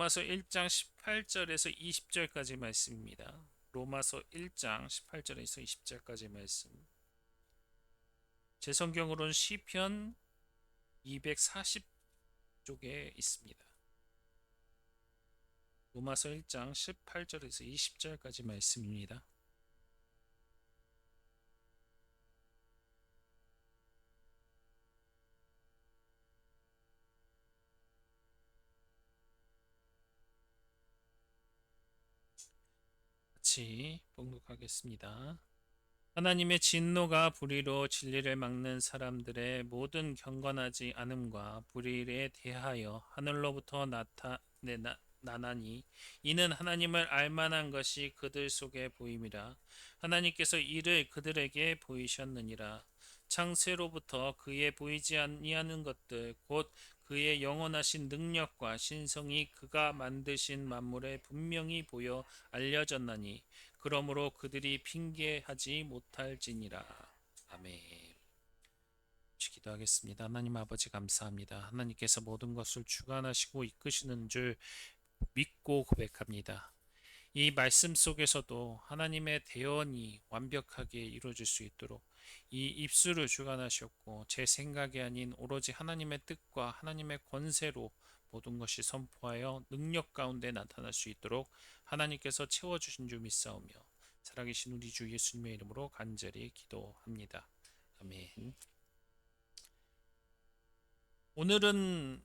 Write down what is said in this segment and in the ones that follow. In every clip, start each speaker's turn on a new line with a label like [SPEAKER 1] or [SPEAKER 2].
[SPEAKER 1] 로마서 1장 18절에서 20절까지 말씀입니다. 로마서 1장 18절에서 20절까지 말씀. 제 성경으로는 시편 240쪽에 있습니다. 로마서 1장 18절에서 20절까지 말씀입니다. 같이 봉독하겠습니다. 하나님의 진노가 불의로 진리를 막는 사람들의 모든 경건하지 않음과 불의에 대하여 하늘로부터 나나니 이는 하나님을 알만한 것이 그들 속에 보임이라. 하나님께서 이를 그들에게 보이셨느니라. 창세로부터 그의 보이지 아니하는 것들 곧 그의 영원하신 능력과 신성이 그가 만드신 만물에 분명히 보여 알려졌나니 그러므로 그들이 핑계하지 못할지니라. 아멘. 기도하겠습니다. 하나님 아버지 감사합니다. 하나님께서 모든 것을 주관하시고 이끄시는 줄 믿고 고백합니다. 이 말씀 속에서도 하나님의 대언이 완벽하게 이루어질 수 있도록 이 입술을 주관하셨고 제 생각이 아닌 오로지 하나님의 뜻과 하나님의 권세로 모든 것이 선포하여 능력 가운데 나타날 수 있도록 하나님께서 채워주신 줄 믿사오며 살아계신 우리 주 예수님의 이름으로 간절히 기도합니다. 아멘. 오늘은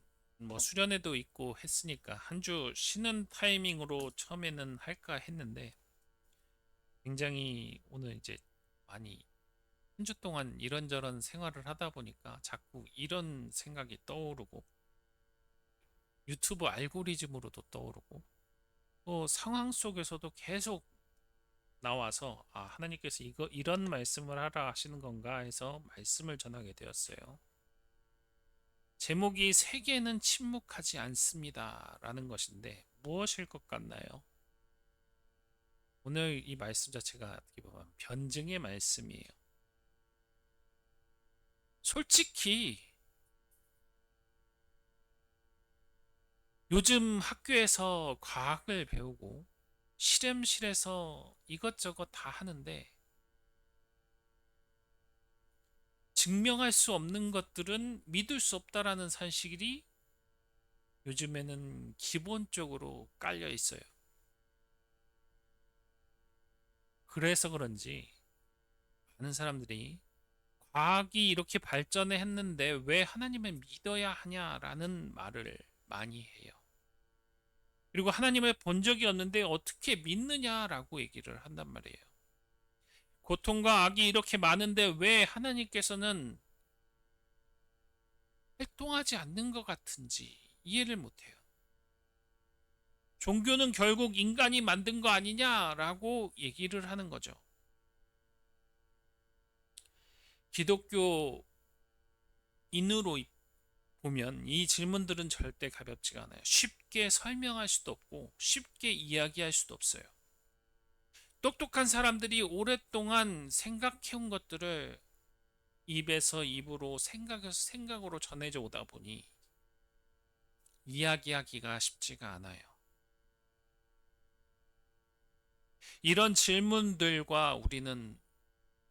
[SPEAKER 1] 수련회도 있고 했으니까 한 주 쉬는 타이밍으로 처음에는 할까 했는데 굉장히 오늘 이제 많이 한 주 동안 이런저런 생활을 하다 보니까 자꾸 이런 생각이 떠오르고 유튜브 알고리즘으로도 떠오르고 또 상황 속에서도 계속 나와서 하나님께서 이런 말씀을 하라 하시는 건가 해서 말씀을 전하게 되었어요. 제목이 세계는 침묵하지 않습니다 라는 것인데 무엇일 것 같나요? 오늘 이 말씀 자체가 어떻게 보면 변증의 말씀이에요. 솔직히 요즘 학교에서 과학을 배우고 실험실에서 이것저것 다 하는데 증명할 수 없는 것들은 믿을 수 없다라는 사실이 요즘에는 기본적으로 깔려 있어요. 그래서 그런지 많은 사람들이 과학이 이렇게 발전했는데 왜 하나님을 믿어야 하냐라는 말을 많이 해요. 그리고 하나님을 본 적이 없는데 어떻게 믿느냐라고 얘기를 한단 말이에요. 고통과 악이 이렇게 많은데 왜 하나님께서는 활동하지 않는 것 같은지 이해를 못해요. 종교는 결국 인간이 만든 거 아니냐라고 얘기를 하는 거죠. 기독교인으로 보면 이 질문들은 절대 가볍지가 않아요. 쉽게 설명할 수도 없고 쉽게 이야기할 수도 없어요. 똑똑한 사람들이 오랫동안 생각해온 것들을 입에서 입으로 생각에서 생각으로 전해져 오다 보니 이야기하기가 쉽지가 않아요. 이런 질문들과 우리는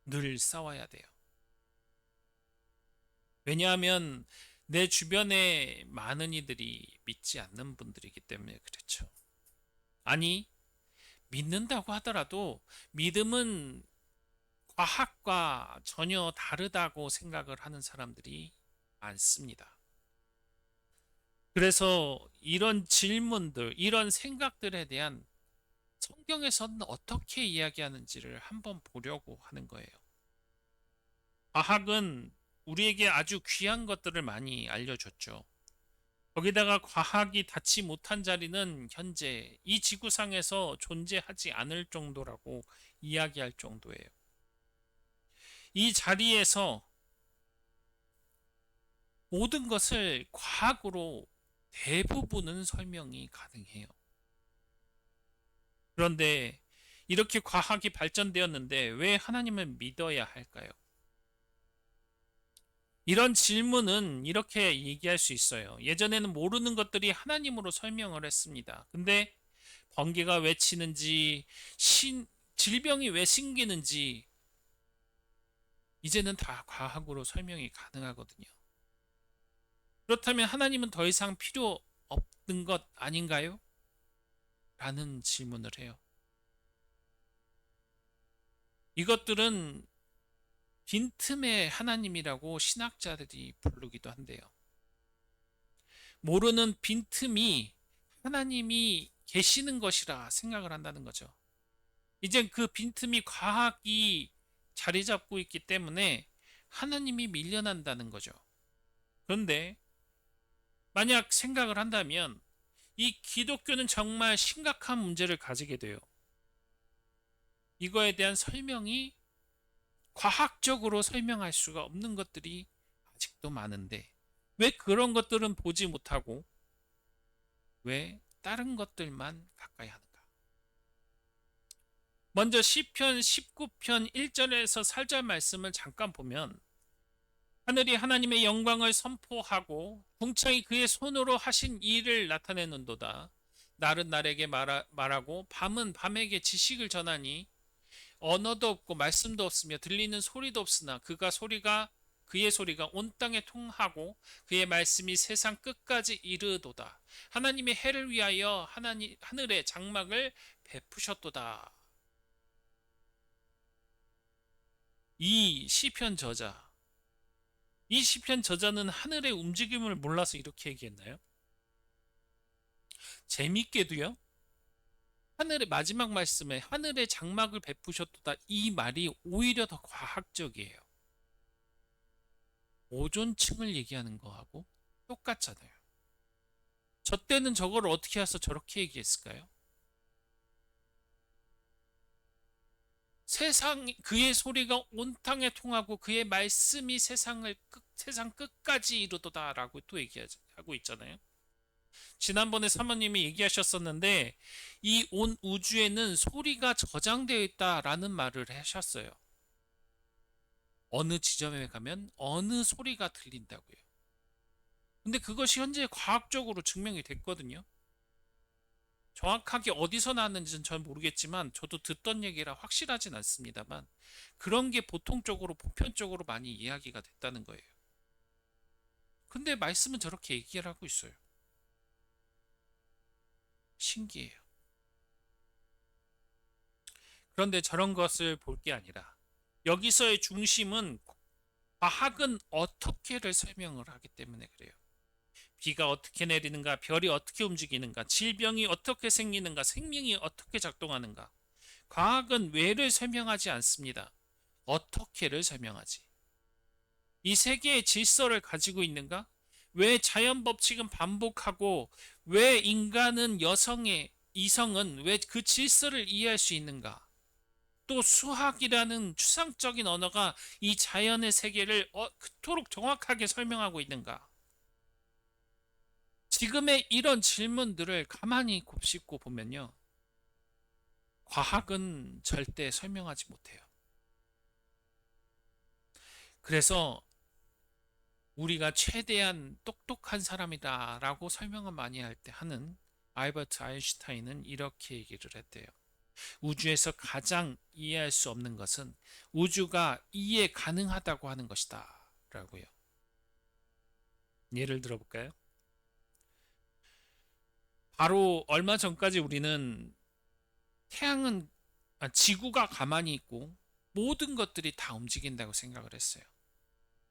[SPEAKER 1] 늘 싸워야 돼요. 왜냐하면 내 주변에 많은 이들이 믿지 않는 분들이기 때문에 그렇죠. 아니, 믿는다고 하더라도 믿음은 과학과 전혀 다르다고 생각을 하는 사람들이 많습니다. 그래서 이런 질문들, 이런 생각들에 대한 성경에서는 어떻게 이야기하는지를 한번 보려고 하는 거예요. 과학은 우리에게 아주 귀한 것들을 많이 알려줬죠. 거기다가 과학이 닿지 못한 자리는 현재 이 지구상에서 존재하지 않을 정도라고 이야기할 정도예요. 이 자리에서 모든 것을 과학으로 대부분은 설명이 가능해요. 그런데 이렇게 과학이 발전되었는데 왜 하나님을 믿어야 할까요? 이런 질문은 이렇게 얘기할 수 있어요. 예전에는 모르는 것들이 하나님으로 설명을 했습니다. 근데 번개가 왜 치는지, 질병이 왜 생기는지, 이제는 다 과학으로 설명이 가능하거든요. 그렇다면 하나님은 더 이상 필요 없는 것 아닌가요? 라는 질문을 해요. 이것들은 빈틈의 하나님이라고 신학자들이 부르기도 한대요. 모르는 빈틈이 하나님이 계시는 것이라 생각을 한다는 거죠. 이제 그 빈틈이 과학이 자리 잡고 있기 때문에 하나님이 밀려난다는 거죠. 그런데 만약 생각을 한다면 이 기독교는 정말 심각한 문제를 가지게 돼요. 이거에 대한 설명이 과학적으로 설명할 수가 없는 것들이 아직도 많은데 왜 그런 것들은 보지 못하고 왜 다른 것들만 가까이 하는가? 먼저 시편 19편 1절에서 4절 말씀을 잠깐 보면 하늘이 하나님의 영광을 선포하고 궁창이 그의 손으로 하신 일을 나타내는도다. 날은 날에게 말하고 밤은 밤에게 지식을 전하니 언어도 없고 말씀도 없으며 들리는 소리도 없으나 그의 소리가 온 땅에 통하고 그의 말씀이 세상 끝까지 이르도다. 하나님의 해를 위하여 하늘의 장막을 베푸셨도다. 이 시편 저자, 이 시편 저자는 하늘의 움직임을 몰라서 이렇게 얘기했나요? 재밌게도요. 하늘의 마지막 말씀에 하늘의 장막을 베푸셨도다 이 말이 오히려 더 과학적이에요. 오존층을 얘기하는 거하고 똑같잖아요. 저 때는 저걸 어떻게 해서 저렇게 얘기했을까요? 그의 소리가 온 땅에 통하고 그의 말씀이 세상 끝까지 이르도다라고 또 얘기하고 있잖아요. 지난번에 사모님이 얘기하셨었는데 이 온 우주에는 소리가 저장되어 있다라는 말을 하셨어요. 어느 지점에 가면 어느 소리가 들린다고요. 근데 그것이 현재 과학적으로 증명이 됐거든요. 정확하게 어디서 나왔는지는 잘 모르겠지만 저도 듣던 얘기라 확실하진 않습니다만 그런 게 보통적으로 보편적으로 많이 이야기가 됐다는 거예요. 근데 말씀은 저렇게 얘기를 하고 있어요. 신기해요. 그런데 저런 것을 볼 게 아니라 여기서의 중심은 과학은 어떻게를 설명을 하기 때문에 그래요. 비가 어떻게 내리는가, 별이 어떻게 움직이는가, 질병이 어떻게 생기는가, 생명이 어떻게 작동하는가. 과학은 왜를 설명하지 않습니다. 어떻게를 설명하지. 이 세계의 질서를 가지고 있는가? 왜 자연 법칙은 반복하고 왜 이성은 왜 그 질서를 이해할 수 있는가? 또 수학이라는 추상적인 언어가 이 자연의 세계를 그토록 정확하게 설명하고 있는가? 지금의 이런 질문들을 가만히 곱씹고 보면요. 과학은 절대 설명하지 못해요. 그래서 우리가 최대한 똑똑한 사람이다라고 설명을 많이 할 때 하는 알버트 아인슈타인은 이렇게 얘기를 했대요. 우주에서 가장 이해할 수 없는 것은 우주가 이해 가능하다고 하는 것이다. 라고요. 예를 들어볼까요? 바로 얼마 전까지 우리는 지구가 가만히 있고 모든 것들이 다 움직인다고 생각을 했어요.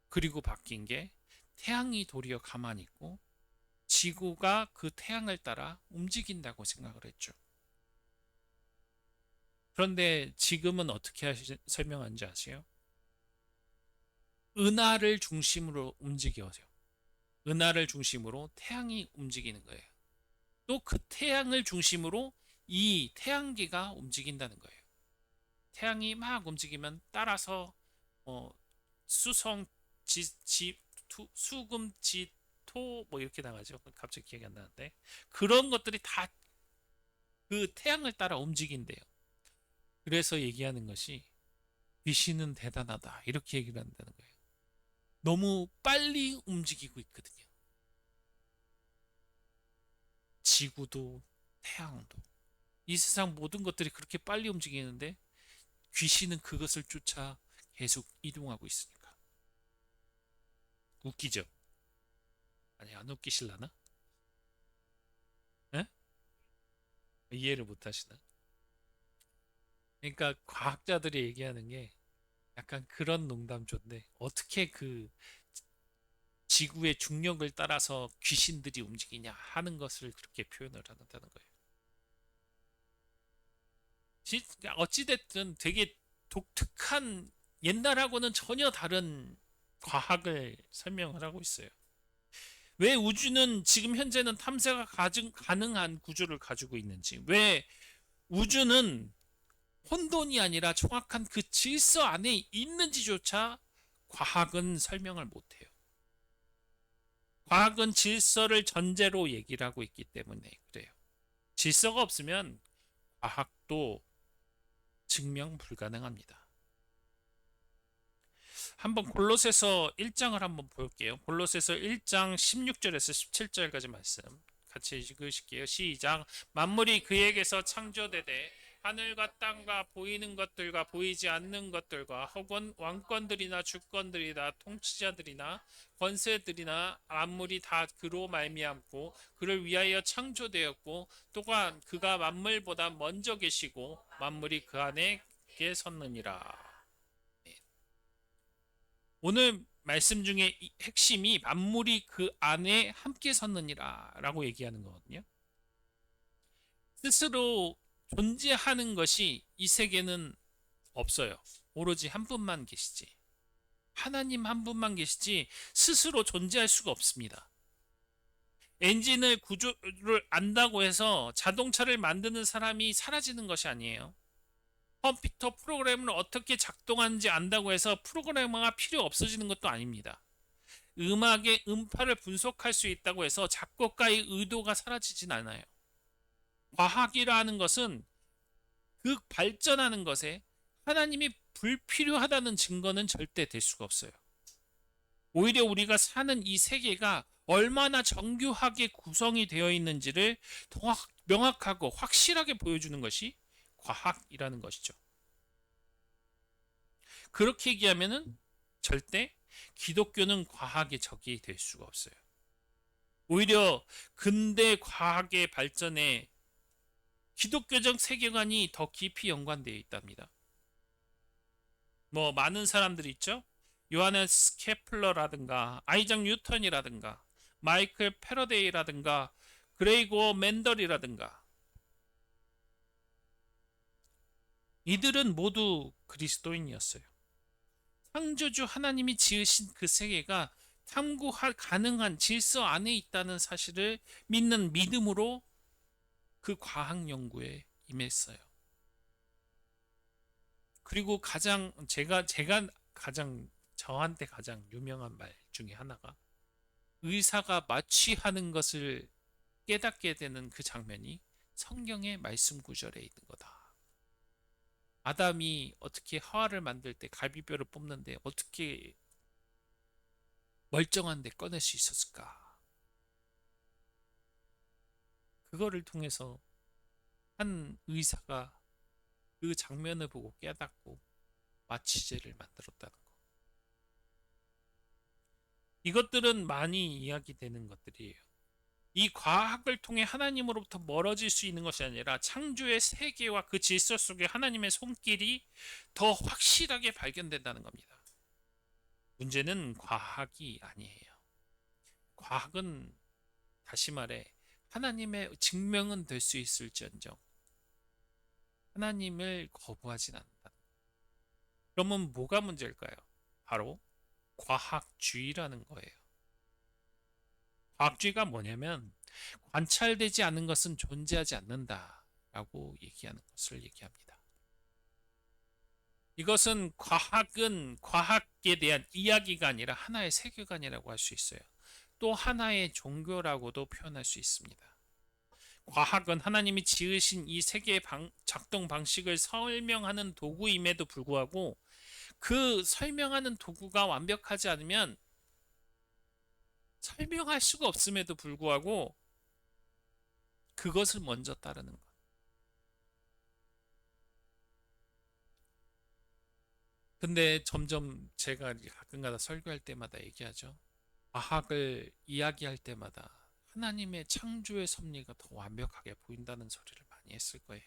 [SPEAKER 1] 그리고 바뀐 게 태양이 도리어 가만히 있고 지구가 그 태양을 따라 움직인다고 생각을 했죠. 그런데 지금은 어떻게 설명하는지 아세요? 은하를 중심으로 움직여요. 은하를 중심으로 태양이 움직이는 거예요. 또 그 태양을 중심으로 이 태양계가 움직인다는 거예요. 태양이 막 움직이면 따라서 어, 수성, 수금, 토 뭐 이렇게 나가죠. 갑자기 기억이 안 나는데 그런 것들이 다 그 태양을 따라 움직인대요. 그래서 얘기하는 것이 귀신은 대단하다 이렇게 얘기를 한다는 거예요. 너무 빨리 움직이고 있거든요. 지구도 태양도. 이 세상 모든 것들이 그렇게 빨리 움직이는데 귀신은 그것을 쫓아 계속 이동하고 있으니까. 웃기죠? 아니, 안 웃기실라나? 에? 이해를 못 하시나? 그러니까 과학자들이 얘기하는 게 약간 그런 농담조인데 어떻게 그 지구의 중력을 따라서 귀신들이 움직이냐 하는 것을 그렇게 표현을 한다는 거예요. 어찌됐든 되게 독특한 옛날하고는 전혀 다른 과학을 설명을 하고 있어요. 왜 우주는 지금 현재는 탐사가 가능한 구조를 가지고 있는지, 왜 우주는 혼돈이 아니라 정확한 그 질서 안에 있는지조차 과학은 설명을 못해요. 과학은 질서를 전제로 얘기를 하고 있기 때문에 그래요. 질서가 없으면 과학도 증명 불가능합니다. 한번 골로새서 1장을 한번 볼게요. 골로새서 1장 16절에서 17절까지 말씀 같이 읽으실게요. 시작. 만물이 그에게서 창조되되 하늘과 땅과 보이는 것들과 보이지 않는 것들과 혹은 왕권들이나 주권들이나 통치자들이나 권세들이나 만물이 다 그로 말미암고 그를 위하여 창조되었고 또한 그가 만물보다 먼저 계시고 만물이 그 안에 섰느니라. 오늘 말씀 중에 핵심이 만물이 그 안에 함께 섰느니라 라고 얘기하는 거거든요. 스스로 존재하는 것이 이 세계는 없어요. 오로지 한 분만 계시지. 하나님 한 분만 계시지 스스로 존재할 수가 없습니다. 엔진을 구조를 안다고 해서 자동차를 만드는 사람이 사라지는 것이 아니에요. 컴퓨터 프로그램을 어떻게 작동하는지 안다고 해서 프로그래머가 필요 없어지는 것도 아닙니다. 음악의 음파를 분석할 수 있다고 해서 작곡가의 의도가 사라지진 않아요. 과학이라는 것은 그 발전하는 것에 하나님이 불필요하다는 증거는 절대 될 수가 없어요. 오히려 우리가 사는 이 세계가 얼마나 정교하게 구성이 되어 있는지를 더 명확하고 확실하게 보여주는 것이 과학이라는 것이죠. 그렇게 얘기하면은 절대 기독교는 과학의 적이 될 수가 없어요. 오히려 근대 과학의 발전에 기독교적 세계관이 더 깊이 연관되어 있답니다. 뭐 많은 사람들이 있죠. 요하네스 케플러라든가 아이작 뉴턴이라든가 마이클 패러데이라든가 그레이고 맨델이라든가 이들은 모두 그리스도인이었어요. 창조주 하나님이 지으신 그 세계가 탐구할 가능한 질서 안에 있다는 사실을 믿는 믿음으로 그 과학 연구에 임했어요. 그리고 제가 가장 저한테 가장 유명한 말 중에 하나가 의사가 마취하는 것을 깨닫게 되는 그 장면이 성경의 말씀 구절에 있는 거다. 아담이 어떻게 하와를 만들 때 갈비뼈를 뽑는데 어떻게 멀쩡한데 꺼낼 수 있었을까? 그거를 통해서 한 의사가 그 장면을 보고 깨닫고 마취제를 만들었다는 거. 이것들은 많이 이야기되는 것들이에요. 이 과학을 통해 하나님으로부터 멀어질 수 있는 것이 아니라 창조의 세계와 그 질서 속에 하나님의 손길이 더 확실하게 발견된다는 겁니다. 문제는 과학이 아니에요. 과학은 다시 말해 하나님의 증명은 될 수 있을지언정 하나님을 거부하진 않는다. 그러면 뭐가 문제일까요? 바로 과학주의라는 거예요. 과학주의가 뭐냐면 관찰되지 않은 것은 존재하지 않는다라고 얘기하는 것을 얘기합니다. 이것은 과학은 과학에 대한 이야기가 아니라 하나의 세계관이라고 할 수 있어요. 또 하나의 종교라고도 표현할 수 있습니다. 과학은 하나님이 지으신 이 세계의 작동 방식을 설명하는 도구임에도 불구하고 그 설명하는 도구가 완벽하지 않으면 설명할 수가 없음에도 불구하고 그것을 먼저 따르는 것. 근데 점점 제가 가끔가다 설교할 때마다 얘기하죠. 과학을 이야기할 때마다 하나님의 창조의 섭리가 더 완벽하게 보인다는 소리를 많이 했을 거예요.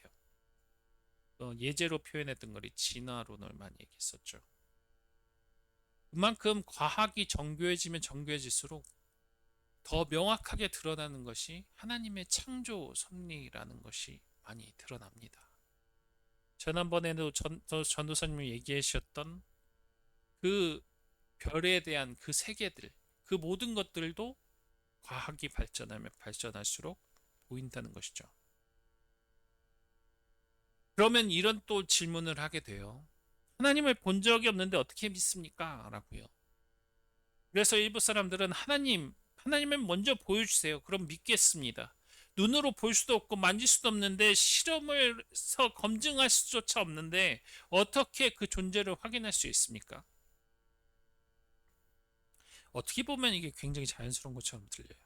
[SPEAKER 1] 예제로 표현했던 거리 진화론을 많이 얘기했었죠. 그만큼 과학이 정교해지면 정교해질수록 더 명확하게 드러나는 것이 하나님의 창조 섭리라는 것이 많이 드러납니다. 지난번에도 전도사님이 얘기해 주셨던 그 별에 대한 그 세계들, 그 모든 것들도 과학이 발전하면 발전할수록 보인다는 것이죠. 그러면 이런 또 질문을 하게 돼요. 하나님을 본 적이 없는데 어떻게 믿습니까? 라고요. 그래서 일부 사람들은 하나님을 먼저 보여주세요. 그럼 믿겠습니다. 눈으로 볼 수도 없고 만질 수도 없는데 실험을 해서 검증할 수조차 없는데 어떻게 그 존재를 확인할 수 있습니까? 어떻게 보면 이게 굉장히 자연스러운 것처럼 들려요.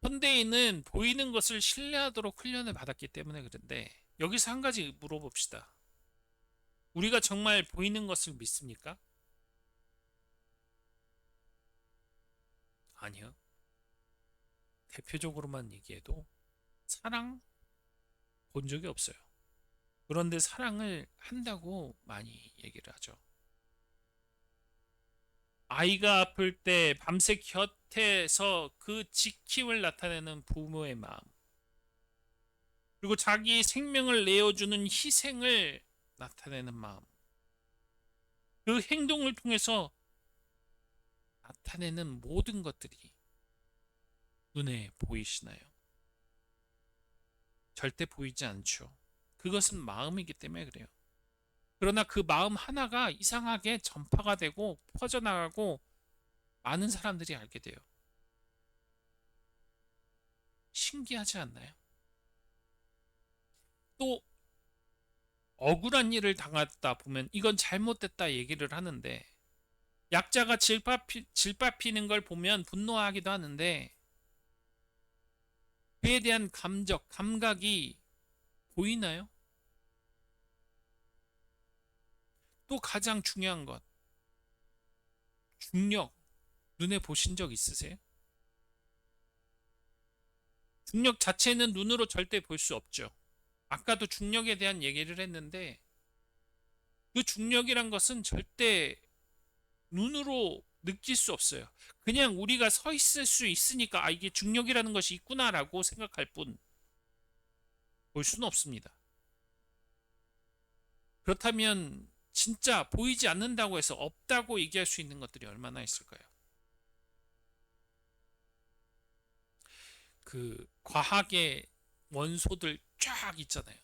[SPEAKER 1] 현대인은 보이는 것을 신뢰하도록 훈련을 받았기 때문에 그런데 여기서 한 가지 물어봅시다. 우리가 정말 보이는 것을 믿습니까? 아니요. 대표적으로만 얘기해도 사랑 본 적이 없어요. 그런데 사랑을 한다고 많이 얘기를 하죠. 아이가 아플 때 밤새 곁에서 그 지킴을 나타내는 부모의 마음. 그리고 자기 생명을 내어주는 희생을 나타내는 마음. 그 행동을 통해서 나타내는 모든 것들이 눈에 보이시나요? 절대 보이지 않죠. 그것은 마음이기 때문에 그래요. 그러나 그 마음 하나가 이상하게 전파가 되고 퍼져나가고 많은 사람들이 알게 돼요. 신기하지 않나요? 또 억울한 일을 당했다 보면 이건 잘못됐다 얘기를 하는데 약자가 질밟히는 걸 보면 분노하기도 하는데 그에 대한 감각이 보이나요? 또 가장 중요한 것, 중력, 눈에 보신 적 있으세요? 중력 자체는 눈으로 절대 볼 수 없죠. 아까도 중력에 대한 얘기를 했는데 그 중력이란 것은 절대 눈으로 느낄 수 없어요. 그냥 우리가 서 있을 수 있으니까 이게 중력이라는 것이 있구나라고 생각할 뿐 볼 수는 없습니다. 그렇다면 진짜 보이지 않는다고 해서 없다고 얘기할 수 있는 것들이 얼마나 있을까요? 그 과학의 원소들 쫙 있잖아요.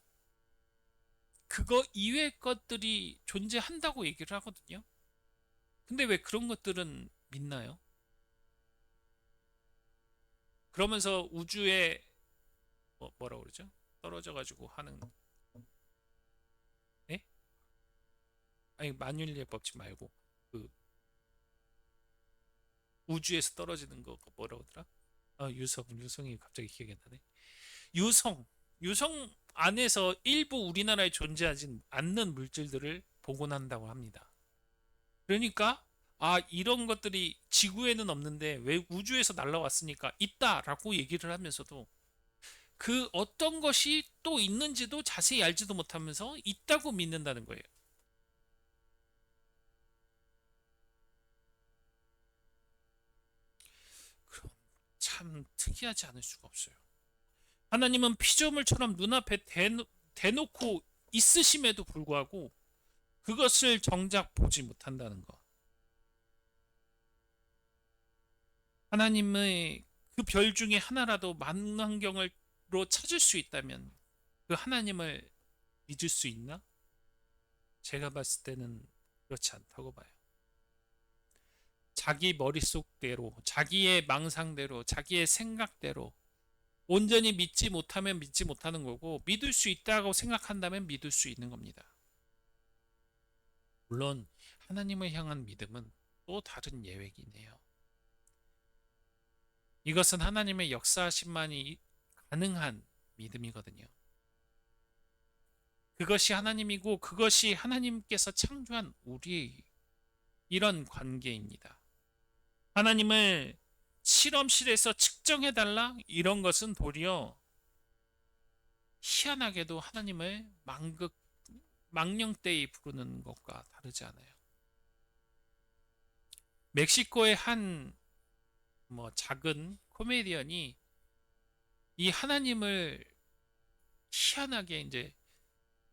[SPEAKER 1] 그거 이외의 것들이 존재한다고 얘기를 하거든요. 근데 왜 그런 것들은 믿나요? 그러면서 우주에 뭐라 그러죠? 떨어져 가지고 하는 예? 아니 만율리의 법칙 말고 그 우주에서 떨어지는 거 뭐라 그러더라? 유성이 갑자기 기억이 안 나네. 유성 유성 안에서 일부 우리나라에 존재하지 않는 물질들을 복원한다고 합니다. 그러니까 이런 것들이 지구에는 없는데 왜 우주에서 날라왔으니까 있다라고 얘기를 하면서도 그 어떤 것이 또 있는지도 자세히 알지도 못하면서 있다고 믿는다는 거예요. 그럼 참 특이하지 않을 수가 없어요. 하나님은 피조물처럼 눈앞에 대놓고 있으심에도 불구하고 그것을 정작 보지 못한다는 것. 하나님의 그 별 중에 하나라도 만환경으로 찾을 수 있다면 그 하나님을 믿을 수 있나? 제가 봤을 때는 그렇지 않다고 봐요. 자기 머릿속대로, 자기의 망상대로, 자기의 생각대로 온전히 믿지 못하면 믿지 못하는 거고 믿을 수 있다고 생각한다면 믿을 수 있는 겁니다. 물론 하나님을 향한 믿음은 또 다른 예외이네요. 이것은 하나님의 역사하심만이 가능한 믿음이거든요. 그것이 하나님이고 그것이 하나님께서 창조한 우리 이런 관계입니다. 하나님을 실험실에서 측정해달라? 이런 것은 도리어 희한하게도 하나님을 망령되이 부르는 것과 다르지 않아요. 멕시코의 한 작은 코미디언이 이 하나님을 희한하게 이제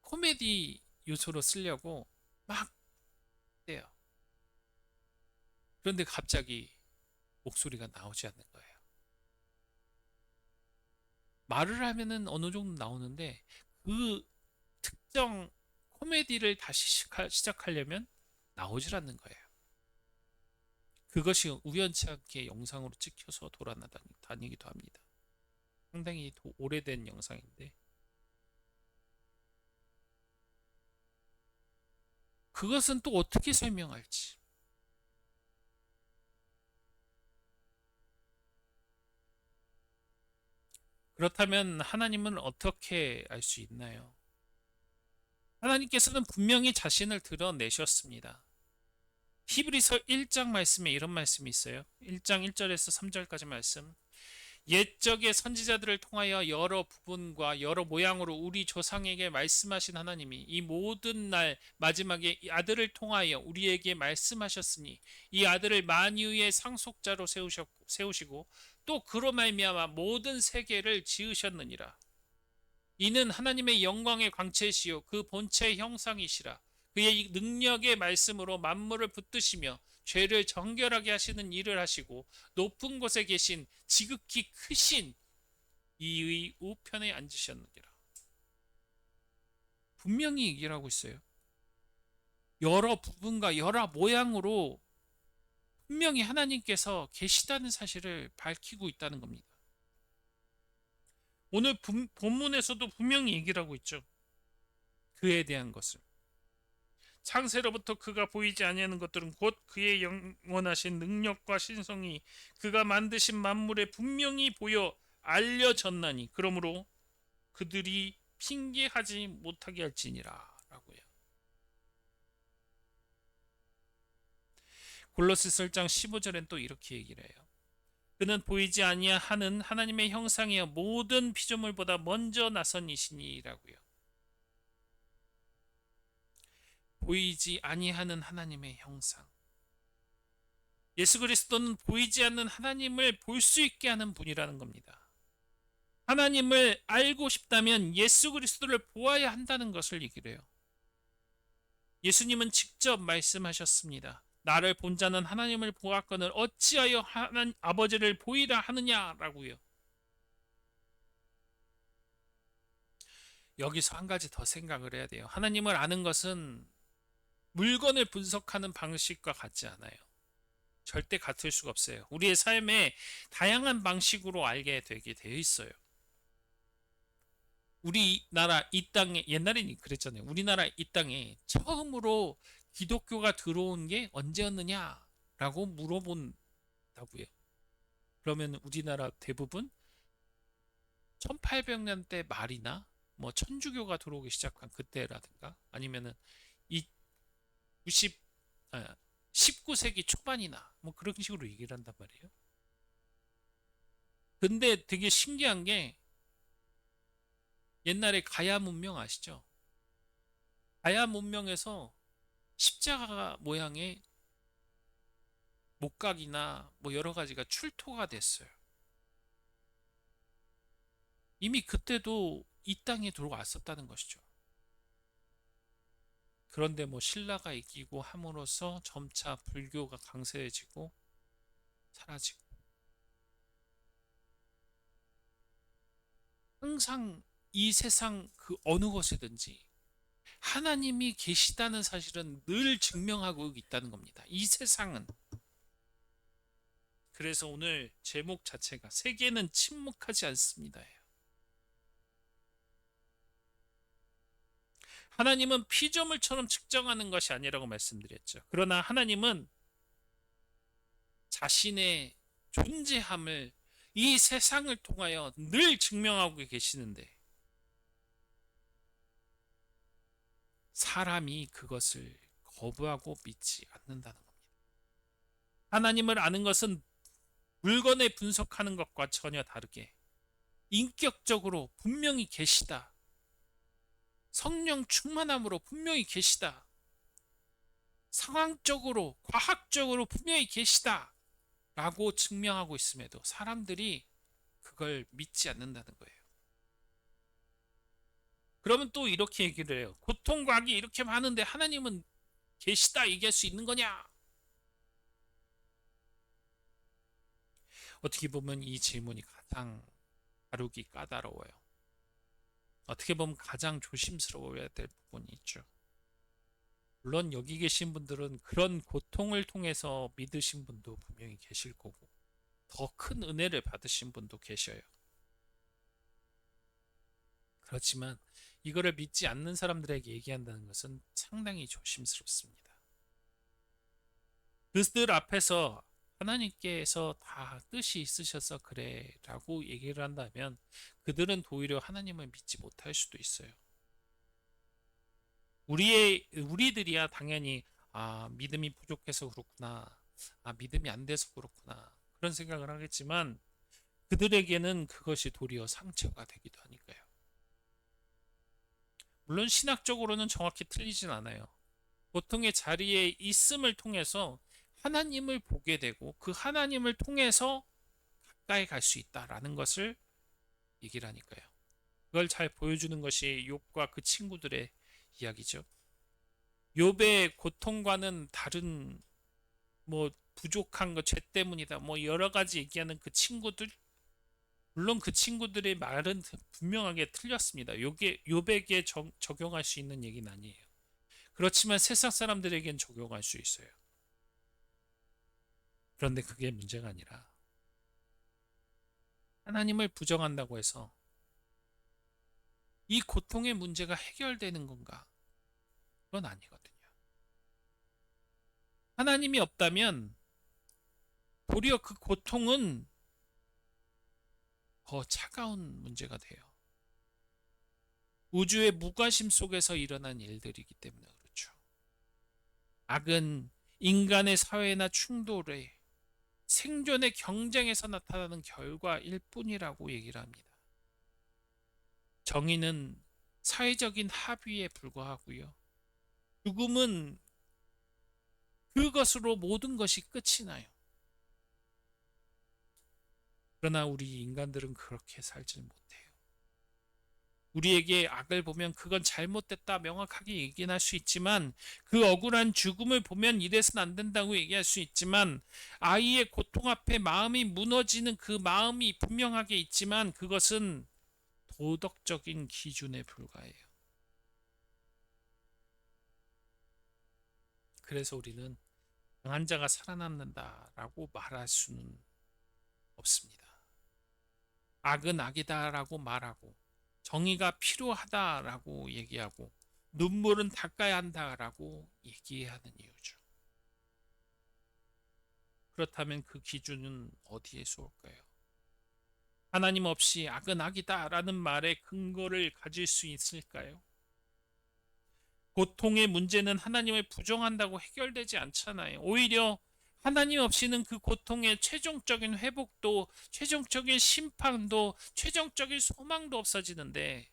[SPEAKER 1] 코미디 요소로 쓰려고 막 떼요. 그런데 갑자기 목소리가 나오지 않는 거예요. 말을 하면은 어느 정도 나오는데 그 특정 코미디를 다시 시작하려면 나오질 않는 거예요. 그것이 우연치 않게 영상으로 찍혀서 돌아다니기도 합니다. 상당히 오래된 영상인데 그것은 또 어떻게 설명할지. 그렇다면 하나님은 어떻게 알 수 있나요? 하나님께서는 분명히 자신을 드러내셨습니다. 히브리서 1장 말씀에 이런 말씀이 있어요. 1장 1절에서 3절까지 말씀. 옛적의 선지자들을 통하여 여러 부분과 여러 모양으로 우리 조상에게 말씀하신 하나님이 이 모든 날 마지막에 이 아들을 통하여 우리에게 말씀하셨으니 이 아들을 만유의 상속자로 세우시고 또 그로 말미암아 모든 세계를 지으셨느니라. 이는 하나님의 영광의 광채시요 그 본체의 형상이시라. 그의 능력의 말씀으로 만물을 붙드시며 죄를 정결하게 하시는 일을 하시고 높은 곳에 계신 지극히 크신 이의 우편에 앉으셨느니라. 분명히 얘기를 하고 있어요. 여러 부분과 여러 모양으로 분명히 하나님께서 계시다는 사실을 밝히고 있다는 겁니다. 오늘 본문에서도 분명히 얘기를 하고 있죠. 그에 대한 것을. 창세로부터 그가 보이지 아니하는 것들은 곧 그의 영원하신 능력과 신성이 그가 만드신 만물에 분명히 보여 알려졌나니 그러므로 그들이 핑계하지 못하게 할지니라 라고요. 골로새서 1장 15절엔 또 이렇게 얘기를 해요. 그는 보이지 아니하는 하나님의 형상이여 모든 피조물보다 먼저 나선 이시니라고요. 보이지 아니하는 하나님의 형상. 예수 그리스도는 보이지 않는 하나님을 볼 수 있게 하는 분이라는 겁니다. 하나님을 알고 싶다면 예수 그리스도를 보아야 한다는 것을 얘기를 해요. 예수님은 직접 말씀하셨습니다. 나를 본 자는 하나님을 보았거늘 어찌하여 아버지를 보이라 하느냐라고요. 여기서 한 가지 더 생각을 해야 돼요. 하나님을 아는 것은 물건을 분석하는 방식과 같지 않아요. 절대 같을 수가 없어요. 우리의 삶에 다양한 방식으로 알게 되게 되어 있어요. 우리나라 이 땅에 옛날에는 그랬잖아요. 우리나라 이 땅에 처음으로 기독교가 들어온 게 언제였느냐라고 물어본다고요. 그러면 우리나라 대부분 1800년대 말이나 천주교가 들어오기 시작한 그때라든가 아니면은 이 19세기 초반이나 그런 식으로 얘기를 한단 말이에요. 근데 되게 신기한 게 옛날에 가야 문명 아시죠? 가야 문명에서 십자가 모양의 목각이나 여러 가지가 출토가 됐어요. 이미 그때도 이 땅에 들어왔었다는 것이죠. 그런데 신라가 이기고 함으로써 점차 불교가 강세해지고 사라지고 항상 이 세상 그 어느 곳이든지 하나님이 계시다는 사실은 늘 증명하고 있다는 겁니다. 이 세상은. 그래서 오늘 제목 자체가 세계는 침묵하지 않습니다. 하나님은 피조물처럼 측정하는 것이 아니라고 말씀드렸죠. 그러나 하나님은 자신의 존재함을 이 세상을 통하여 늘 증명하고 계시는데 사람이 그것을 거부하고 믿지 않는다는 겁니다. 하나님을 아는 것은 물건에 분석하는 것과 전혀 다르게 인격적으로 분명히 계시다. 성령 충만함으로 분명히 계시다. 상황적으로, 과학적으로 분명히 계시다. 라고 증명하고 있음에도 사람들이 그걸 믿지 않는다는 거예요. 그러면 또 이렇게 얘기를 해요. 고통과 악이 이렇게 많은데 하나님은 계시다 얘기할 수 있는 거냐? 어떻게 보면 이 질문이 가장 다루기 까다로워요. 어떻게 보면 가장 조심스러워야 될 부분이 있죠. 물론 여기 계신 분들은 그런 고통을 통해서 믿으신 분도 분명히 계실 거고 더 큰 은혜를 받으신 분도 계셔요. 그렇지만 이거를 믿지 않는 사람들에게 얘기한다는 것은 상당히 조심스럽습니다. 그들 앞에서 하나님께서 다 뜻이 있으셔서 그래 라고 얘기를 한다면 그들은 오히려 하나님을 믿지 못할 수도 있어요. 우리들이야 당연히 믿음이 부족해서 그렇구나. 믿음이 안 돼서 그렇구나. 그런 생각을 하겠지만 그들에게는 그것이 도리어 상처가 되기도 하니까요. 물론 신학적으로는 정확히 틀리진 않아요. 보통의 자리에 있음을 통해서 하나님을 보게 되고 그 하나님을 통해서 가까이 갈 수 있다라는 것을 얘기를 하니까요. 그걸 잘 보여주는 것이 욥과 그 친구들의 이야기죠. 욥의 고통과는 다른 뭐 부족한 것, 죄 때문이다. 뭐 여러 가지 얘기하는 그 친구들 물론 그 친구들의 말은 분명하게 틀렸습니다. 욥에게 적용할 수 있는 얘기는 아니에요. 그렇지만 세상 사람들에겐 적용할 수 있어요. 그런데 그게 문제가 아니라 하나님을 부정한다고 해서 이 고통의 문제가 해결되는 건가? 그건 아니거든요. 하나님이 없다면 도리어 그 고통은 더 차가운 문제가 돼요. 우주의 무관심 속에서 일어난 일들이기 때문에 그렇죠. 악은 인간의 사회나 충돌에 생존의 경쟁에서 나타나는 결과일 뿐이라고 얘기를 합니다. 정의는 사회적인 합의에 불과하고요. 죽음은 그것으로 모든 것이 끝이 나요. 그러나 우리 인간들은 그렇게 살지 못해요. 우리에게 악을 보면 그건 잘못됐다 명확하게 얘기할 수 있지만 그 억울한 죽음을 보면 이래서는 안 된다고 얘기할 수 있지만 아이의 고통 앞에 마음이 무너지는 그 마음이 분명하게 있지만 그것은 도덕적인 기준에 불과해요. 그래서 우리는 강한 자가 살아남는다라고 말할 수는 없습니다. 악은 악이다라고 말하고 정의가 필요하다라고 얘기하고 눈물은 닦아야 한다라고 얘기하는 이유죠. 그렇다면 그 기준은 어디에서 올까요? 하나님 없이 악은 악이다라는 말에 근거를 가질 수 있을까요? 고통의 문제는 하나님을 부정한다고 해결되지 않잖아요. 오히려 하나님 없이는 그 고통의 최종적인 회복도, 최종적인 심판도, 최종적인 소망도 없어지는데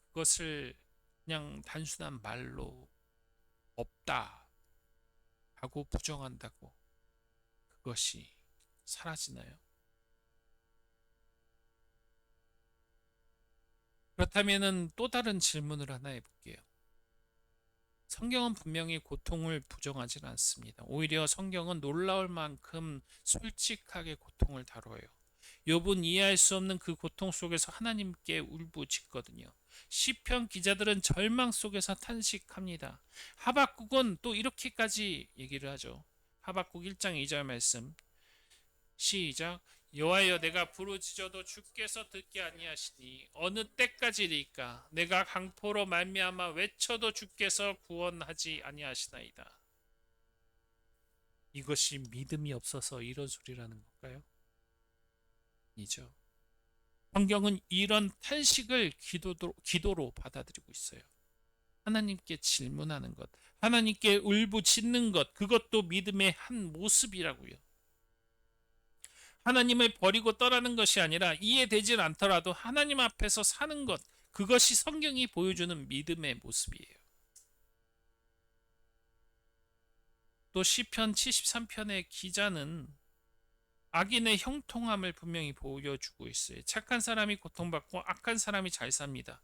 [SPEAKER 1] 그것을 그냥 단순한 말로 없다 하고 부정한다고 그것이 사라지나요? 그렇다면은 또 다른 질문을 하나 해볼게요. 성경은 분명히 고통을 부정하지는 않습니다. 오히려 성경은 놀라울 만큼 솔직하게 고통을 다뤄요. 욥은 이해할 수 없는 그 고통 속에서 하나님께 울부짖거든요. 시편 기자들은 절망 속에서 탄식합니다. 하박국은 또 이렇게까지 얘기를 하죠. 하박국 1장 2절 말씀 시작 여호와여 내가 부르짖어도 주께서 듣지 아니하시니 어느 때까지리까 내가 강포로 말미암아 외쳐도 주께서 구원하지 아니하시나이다. 이것이 믿음이 없어서 이런 소리라는 걸까요? 이죠. 성경은 이런 탄식을 기도로 받아들이고 있어요. 하나님께 질문하는 것, 하나님께 울부짖는 것, 그것도 믿음의 한 모습이라고요. 하나님을 버리고 떠나는 것이 아니라 이해되질 않더라도 하나님 앞에서 사는 것, 그것이 성경이 보여주는 믿음의 모습이에요. 또 시편 73편의 기자는 악인의 형통함을 분명히 보여주고 있어요. 착한 사람이 고통받고 악한 사람이 잘 삽니다.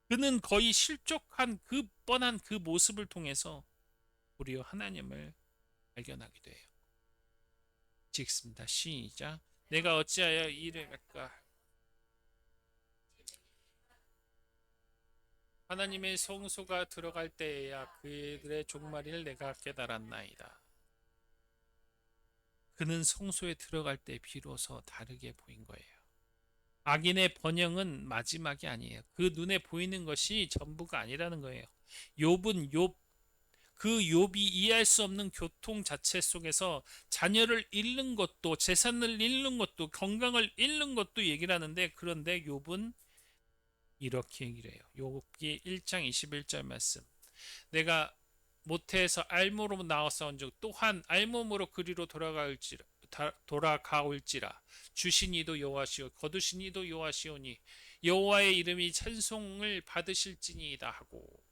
[SPEAKER 1] 그는 거의 실족한 그 뻔한 그 모습을 통해서 우리와 하나님을 발견하게 돼요. 읽습니다. 시작. 내가 어찌하여 이를 할까? 하나님의 성소가 들어갈 때에야 그들의 종말을 내가 깨달았나이다. 그는 성소에 들어갈 때 비로소 다르게 보인 거예요. 악인의 번영은 마지막이 아니에요. 그 눈에 보이는 것이 전부가 아니라는 거예요. 욥은 그 욥이 이해할 수 없는 교통 자체 속에서 자녀를 잃는 것도 재산을 잃는 것도 건강을 잃는 것도 얘기를 하는데, 그런데 욥은 이렇게 얘기를 해요. 욥기 1장 21절 말씀. 내가 모태에서 알몸으로 나와서 온즉 또한 알몸으로 그리로 돌아가올지라 주신 이도 여호와시오 거두신 이도 여호와시오니 여호와의 이름이 찬송을 받으실지니이다 하고,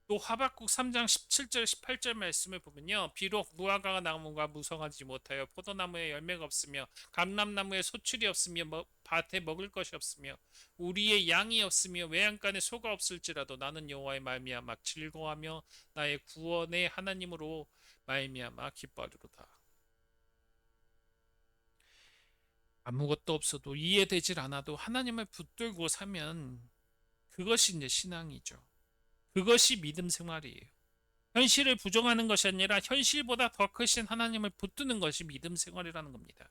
[SPEAKER 1] 또 하박국 3장 17절 18절 말씀을 보면요, 비록 무화과 나무가 무성하지 못하여 포도나무에 열매가 없으며 감람나무에 소출이 없으며 밭에 먹을 것이 없으며 우리의 양이 없으며 외양간에 소가 없을지라도 나는 여호와의 말미암아 즐거워하며 나의 구원의 하나님으로 말미암아 기뻐하리로다. 아무것도 없어도 이해되질 않아도 하나님을 붙들고 사면 그것이 이제 신앙이죠. 그것이 믿음 생활이에요. 현실을 부정하는 것이 아니라 현실보다 더 크신 하나님을 붙드는 것이 믿음 생활이라는 겁니다.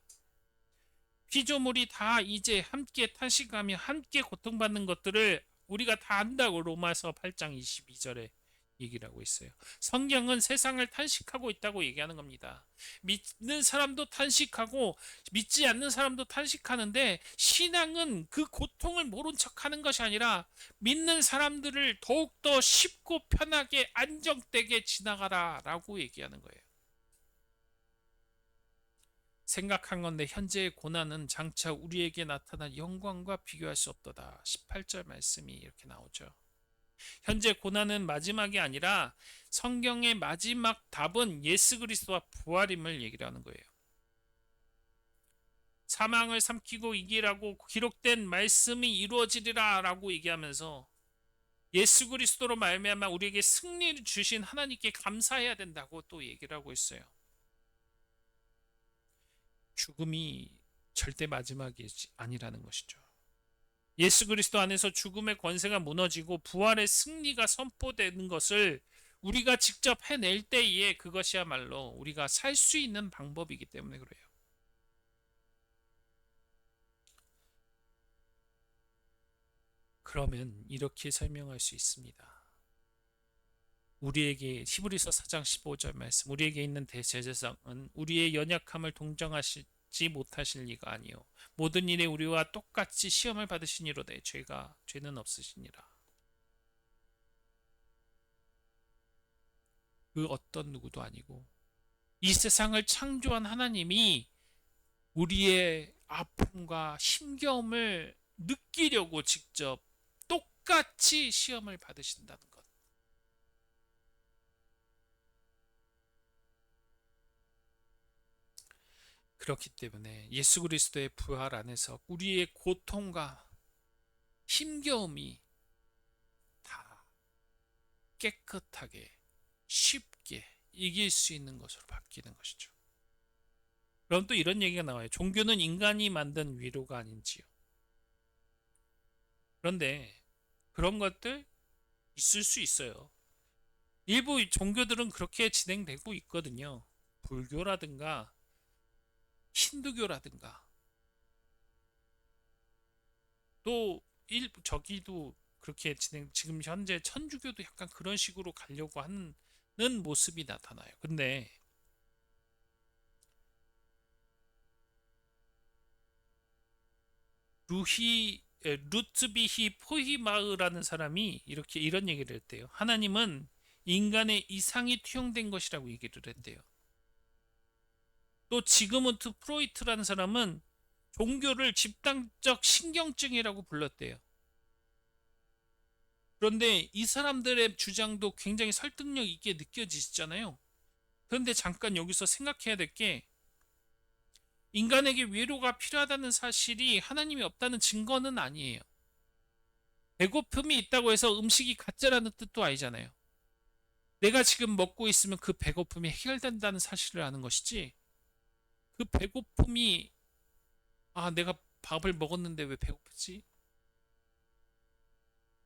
[SPEAKER 1] 피조물이 다 이제 함께 탄식하며 함께 고통받는 것들을 우리가 다 안다고 로마서 8장 22절에 얘기를 하고 있어요. 성경은 세상을 탄식하고 있다고 얘기하는 겁니다. 믿는 사람도 탄식하고 믿지 않는 사람도 탄식하는데, 신앙은 그 고통을 모른 척하는 것이 아니라 믿는 사람들을 더욱더 쉽고 편하게 안정되게 지나가라 라고 얘기하는 거예요. 생각한 건데 현재의 고난은 장차 우리에게 나타난 영광과 비교할 수 없도다. 18절 말씀이 이렇게 나오죠. 현재 고난은 마지막이 아니라 성경의 마지막 답은 예수 그리스도와 부활임을 얘기를 하는 거예요. 사망을 삼키고 이기라고 기록된 말씀이 이루어지리라 라고 얘기하면서 예수 그리스도로 말미암아 우리에게 승리를 주신 하나님께 감사해야 된다고 또 얘기를 하고 있어요. 죽음이 절대 마지막이 아니라는 것이죠. 예수 그리스도 안에서 죽음의 권세가 무너지고 부활의 승리가 선포되는 것을 우리가 직접 해낼 때에 그것이야말로 우리가 살 수 있는 방법이기 때문에 그래요. 그러면 이렇게 설명할 수 있습니다. 우리에게 히브리서 4장 15절 말씀, 우리에게 있는 대제사장은 우리의 연약함을 동정하시지 못하실 리가 아니요 모든 일에 우리와 똑같이 시험을 받으시니로되 죄는 없으시니라. 그 어떤 누구도 아니고 이 세상을 창조한 하나님이 우리의 아픔과 힘겨움을 느끼려고 직접 똑같이 시험을 받으신다는 것. 그렇기 때문에 예수 그리스도의 부활 안에서 우리의 고통과 힘겨움이 다 깨끗하게 쉽게 이길 수 있는 것으로 바뀌는 것이죠. 그럼 또 이런 얘기가 나와요. 종교는 인간이 만든 위로가 아닌지요. 그런데 그런 것들 있을 수 있어요. 일부 종교들은 그렇게 진행되고 있거든요. 불교라든가 힌두교라든가 또 저기도 그렇게 지금 현재 천주교도 약간 그런 식으로 가려고 하는 모습이 나타나요. 근데 루트비히 포히마으라는 사람이 이렇게 이런 얘기를 했대요. 하나님은 인간의 이상이 투영된 것이라고 얘기를 했대요. 또 지그문트 프로이트라는 사람은 종교를 집단적 신경증이라고 불렀대요. 그런데 이 사람들의 주장도 굉장히 설득력 있게 느껴지잖아요. 그런데 잠깐 여기서 생각해야 될 게, 인간에게 위로가 필요하다는 사실이 하나님이 없다는 증거는 아니에요. 배고픔이 있다고 해서 음식이 가짜라는 뜻도 아니잖아요. 내가 지금 먹고 있으면 그 배고픔이 해결된다는 사실을 아는 것이지, 그 배고픔이, 내가 밥을 먹었는데 왜 배고프지?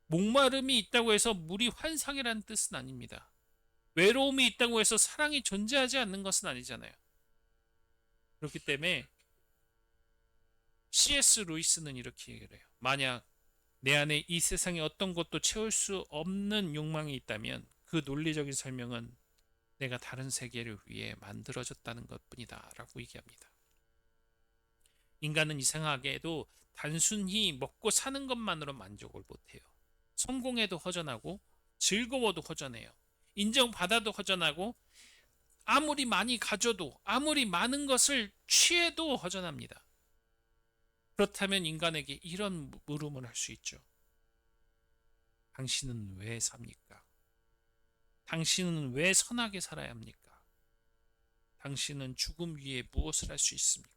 [SPEAKER 1] 목마름이 있다고 해서 물이 환상이라는 뜻은 아닙니다. 외로움이 있다고 해서 사랑이 존재하지 않는 것은 아니잖아요. 그렇기 때문에 C.S. 루이스는 이렇게 얘기를 해요. 만약 내 안에 이 세상에 어떤 것도 채울 수 없는 욕망이 있다면 그 논리적인 설명은 내가 다른 세계를 위해 만들어졌다는 것뿐이다 라고 얘기합니다. 인간은 이상하게도 단순히 먹고 사는 것만으로 만족을 못해요. 성공해도 허전하고 즐거워도 허전해요. 인정받아도 허전하고 아무리 많이 가져도 아무리 많은 것을 취해도 허전합니다. 그렇다면 인간에게 이런 물음을 할 수 있죠. 당신은 왜 삽니까? 당신은 왜 선하게 살아야 합니까? 당신은 죽음 위에 무엇을 할 수 있습니까?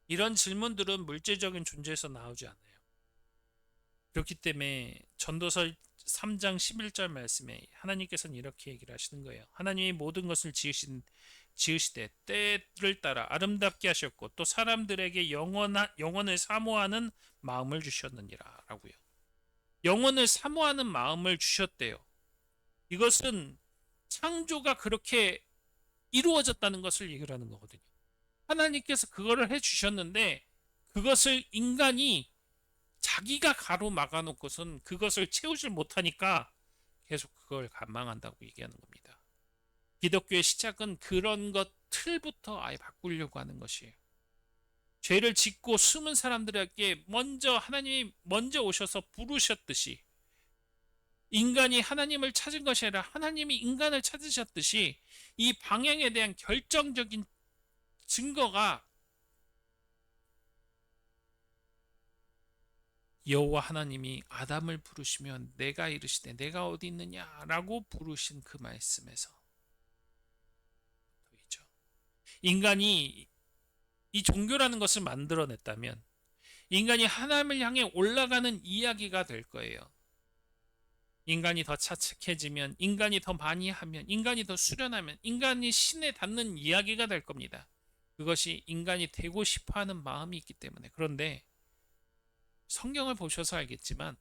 [SPEAKER 1] 이런 질문들은 물질적인 존재에서 나오지 않아요. 그렇기 때문에 전도서 3장 11절 말씀에 하나님께서는 이렇게 얘기를 하시는 거예요. 하나님이 모든 것을 지으시되 때를 따라 아름답게 하셨고 또 사람들에게 영원을 사모하는 마음을 주셨느니라 라고요. 영원을 사모하는 마음을 주셨대요. 이것은 창조가 그렇게 이루어졌다는 것을 얘기를 하는 거거든요. 하나님께서 그거를 해주셨는데 그것을 인간이 자기가 가로막아 놓고선 그것을 채우질 못하니까 계속 그걸 갈망한다고 얘기하는 겁니다. 기독교의 시작은 그런 것 틀부터 아예 바꾸려고 하는 것이에요. 죄를 짓고 숨은 사람들에게 하나님이 먼저 오셔서 부르셨듯이, 인간이 하나님을 찾은 것이 아니라 하나님이 인간을 찾으셨듯이, 이 방향에 대한 결정적인 증거가 여호와 하나님이 아담을 부르시면 내가 이르시되 내가 어디 있느냐라고 부르신 그 말씀에서 보이죠. 인간이 이 종교라는 것을 만들어냈다면 인간이 하나님을 향해 올라가는 이야기가 될 거예요. 인간이 더 차측해지면, 인간이 더 많이 하면, 인간이 더 수련하면, 인간이 신에 닿는 이야기가 될 겁니다. 그것이 인간이 되고 싶어하는 마음이 있기 때문에. 그런데 성경을 보셔서 알겠지만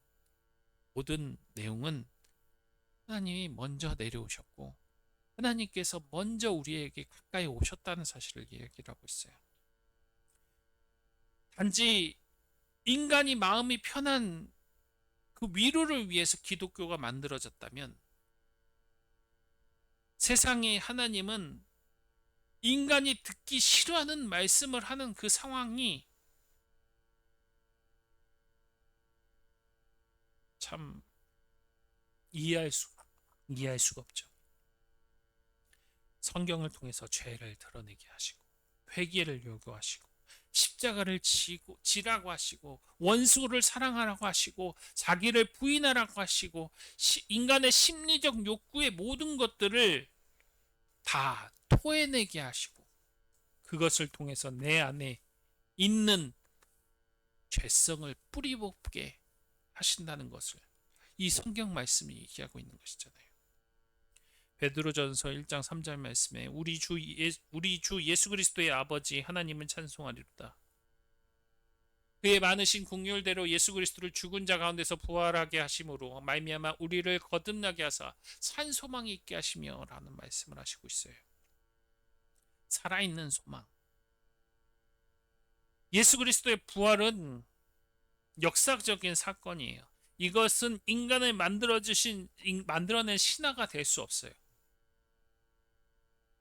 [SPEAKER 1] 모든 내용은 하나님이 먼저 내려오셨고 하나님께서 먼저 우리에게 가까이 오셨다는 사실을 얘기를 하고 있어요. 단지 인간이 마음이 편한 그 위로를 위해서 기독교가 만들어졌다면 세상의 하나님은 인간이 듣기 싫어하는 말씀을 하는 그 상황이 참 이해할 수가 없죠. 성경을 통해서 죄를 드러내게 하시고 회개를 요구하시고 십자가를 지라고 하시고 원수를 사랑하라고 하시고 자기를 부인하라고 하시고 인간의 심리적 욕구의 모든 것들을 다 토해내게 하시고 그것을 통해서 내 안에 있는 죄성을 뿌리뽑게 하신다는 것을 이 성경 말씀이 얘기하고 있는 것이잖아요. 베드로전서 1장 3절 말씀에 우리 주 예수 그리스도의 아버지 하나님은 찬송하리로다. 그의 많으신 긍휼대로 예수 그리스도를 죽은 자 가운데서 부활하게 하심으로 말미암아 우리를 거듭나게 하사 산 소망이 있게 하시며라는 말씀을 하시고 있어요. 살아있는 소망. 예수 그리스도의 부활은 역사적인 사건이에요. 이것은 인간을 만들어낸 신화가 될 수 없어요.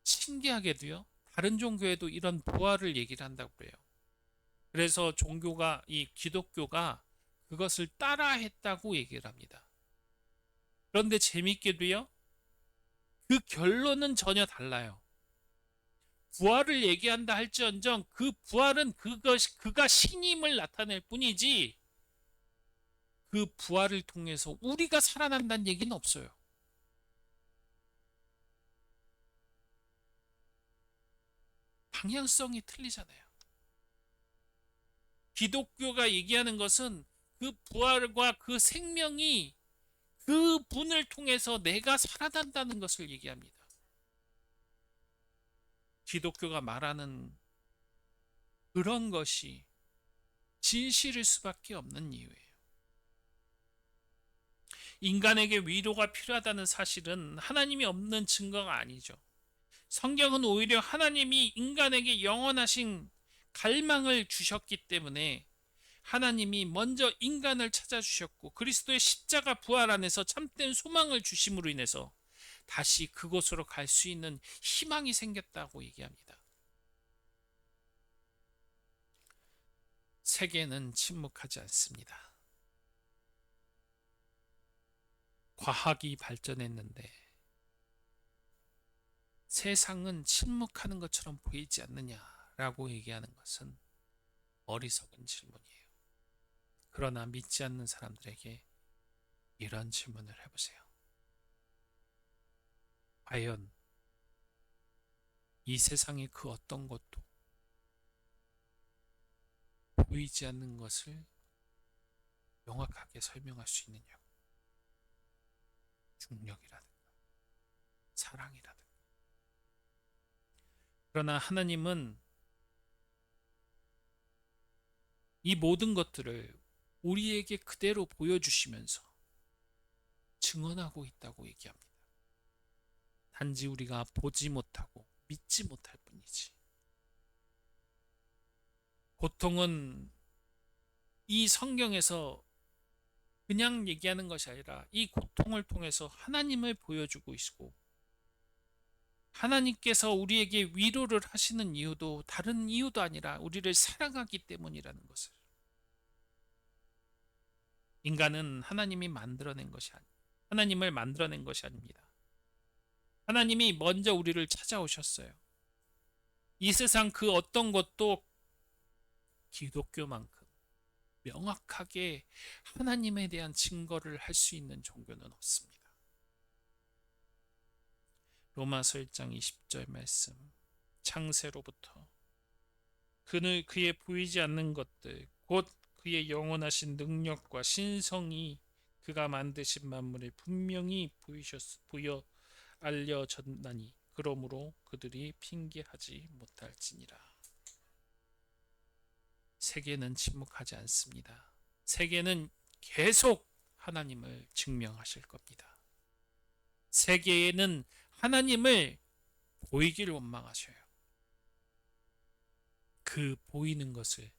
[SPEAKER 1] 신기하게도요, 다른 종교에도 이런 부활을 얘기를 한다고 그래요. 그래서 종교가, 이 기독교가 그것을 따라했다고 얘기를 합니다. 그런데 재밌게도요, 그 결론은 전혀 달라요. 부활을 얘기한다 할지언정 그 부활은 그가 신임을 나타낼 뿐이지, 그 부활을 통해서 우리가 살아난다는 얘기는 없어요. 방향성이 틀리잖아요. 기독교가 얘기하는 것은 그 부활과 그 생명이 그 분을 통해서 내가 살아난다는 것을 얘기합니다. 기독교가 말하는 그런 것이 진실일 수밖에 없는 이유예요. 인간에게 위로가 필요하다는 사실은 하나님이 없는 증거가 아니죠. 성경은 오히려 하나님이 인간에게 영원하신 갈망을 주셨기 때문에 하나님이 먼저 인간을 찾아주셨고 그리스도의 십자가 부활 안에서 참된 소망을 주심으로 인해서 다시 그곳으로 갈 수 있는 희망이 생겼다고 얘기합니다. 세계는 침묵하지 않습니다. 과학이 발전했는데 세상은 침묵하는 것처럼 보이지 않느냐라고 얘기하는 것은 어리석은 질문이에요. 그러나 믿지 않는 사람들에게 이런 질문을 해보세요. 과연 이 세상의 그 어떤 것도 보이지 않는 것을 명확하게 설명할 수 있느냐고. 중력이라든가 사랑이라든가. 그러나 하나님은 이 모든 것들을 우리에게 그대로 보여주시면서 증언하고 있다고 얘기합니다. 단지 우리가 보지 못하고 믿지 못할 뿐이지. 고통은 이 성경에서 그냥 얘기하는 것이 아니라 이 고통을 통해서 하나님을 보여주고 있고, 하나님께서 우리에게 위로를 하시는 이유도 다른 이유도 아니라 우리를 사랑하기 때문이라는 것을. 인간은 하나님을 만들어낸 것이 아닙니다. 하나님이 먼저 우리를 찾아오셨어요. 이 세상 그 어떤 것도 기독교만큼 명확하게 하나님에 대한 증거를 할 수 있는 종교는 없습니다. 로마서 1장 20절 말씀. 창세로부터 그의 보이지 않는 것들 곧 그의 영원하신 능력과 신성이 그가 만드신 만물에 분명히 보여 알려졌나니 그러므로 그들이 핑계하지 못할지니라. 세계는 침묵하지 않습니다. 세계는 계속 하나님을 증명하실 겁니다. 세계에는 하나님을 보이기를 원망하셔요. 그 보이는 것을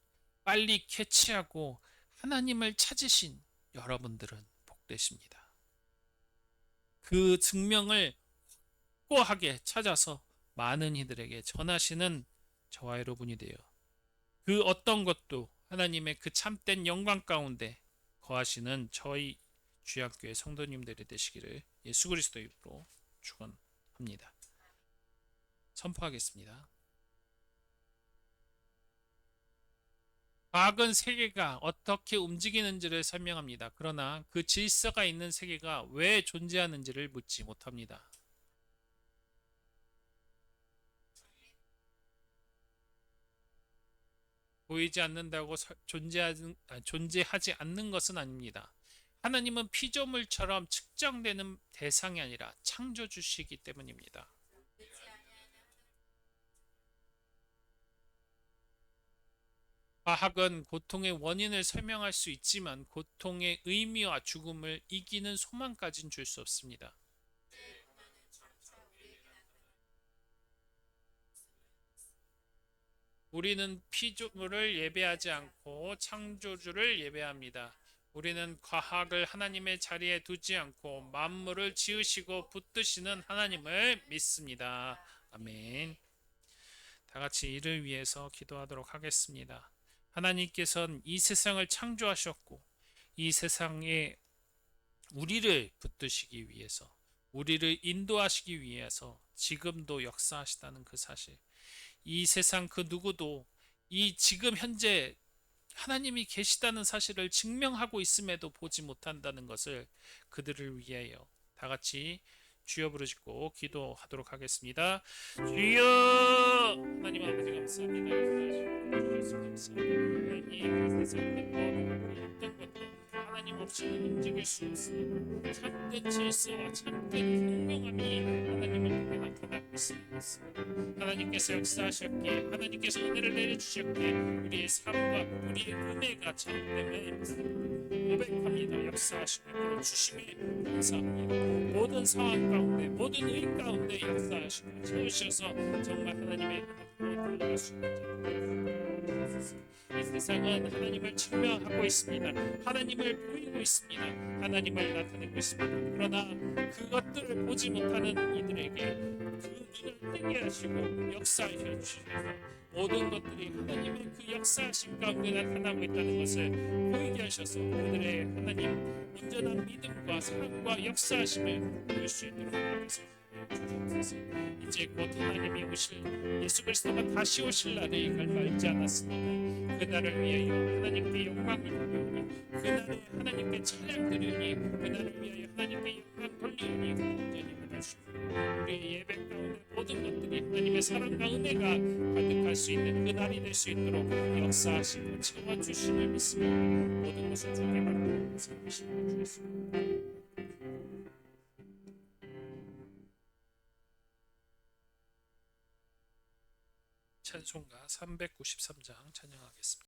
[SPEAKER 1] 빨리 캐치하고 하나님을 찾으신 여러분들은 복되십니다. 그 증명을 확고하게 찾아서 많은 이들에게 전하시는 저와 여러분이 되어 그 어떤 것도 하나님의 그 참된 영광 가운데 거하시는 저희 주약교회 성도님들이 되시기를 예수 그리스도의 이름으로 축원합니다. 선포하겠습니다. 과학은 세계가 어떻게 움직이는지를 설명합니다. 그러나 그 질서가 있는 세계가 왜 존재하는지를 묻지 못합니다. 보이지 않는다고 존재하지 않는 것은 아닙니다. 하나님은 피조물처럼 측정되는 대상이 아니라 창조주시기 때문입니다. 과학은 고통의 원인을 설명할 수 있지만 고통의 의미와 죽음을 이기는 소망까지는 줄 수 없습니다. 우리는 피조물을 예배하지 않고 창조주를 예배합니다. 우리는 과학을 하나님의 자리에 두지 않고 만물을 지으시고 붙드시는 하나님을 믿습니다. 아멘. 다 같이 이를 위해서 기도하도록 하겠습니다. 하나님께서는 이 세상을 창조하셨고 이 세상에 우리를 붙드시기 위해서 우리를 인도하시기 위해서 지금도 역사하시다는 그 사실, 이 세상 그 누구도 이 지금 현재 하나님이 계시다는 사실을 증명하고 있음에도 보지 못한다는 것을 그들을 위하여 다 같이 주여 부르짖고 기도하도록 하겠습니다. 주여, 하나님 아버지 감사합니다. 감사합니다. 이 세상 그 어떤 것도 하나님 없이는 움직일 수 없습니다. 참된 질서와 참된 분명함이 하나님을 통해 나타나고 있습니다. 하나님께서 역사하셨기에, 하나님께서 은혜를 내려주셨기에 우리의 삶과 우리의 은혜가 참됨을 고백합니다. 역사하시고 이끌어 주심에 감사합니다. 모든 상황 가운데, 모든 의 가운데 역사하시고 채우셔서 정말 하나님의 은혜로 들어갈 수 있는 이 세상은 하나님을 증명하고 있습니다. 하나님을 보이고 있습니다. 하나님을 나타내고 있습니다. 그러나 그것들을 보지 못하는 이들에게 그 눈을 뜨게 하시고 역사하셔 주셔서 모든 것들이 하나님의 그 역사하심 가운데 나타나고 있다는 것을 보이게 하셔서 그들의 하나님 온전한 믿음과 사랑과 역사하심을 보일 수 있도록 하옵소서. 이제 곧 하나님이 오실 예수 그리스도가 다시 오실 날이 이걸 알지 않았습니다. 그날을 위하여 하나님께 영광이 돌리오니, 그날에 하나님께 찬양 드리오니, 그날을 위하여 하나님께 영광 돌리오니 온전히 받으시고 우리의 예배 가운데 모든 것들이 하나님의 사랑과 은혜가 가득할 수 있는 그날이 될 수 있도록 역사하시고 채워주심을 믿습니다. 모든 것을 주께 받고 감사하시고 주겠습니다. 찬송가 393장 찬양하겠습니다.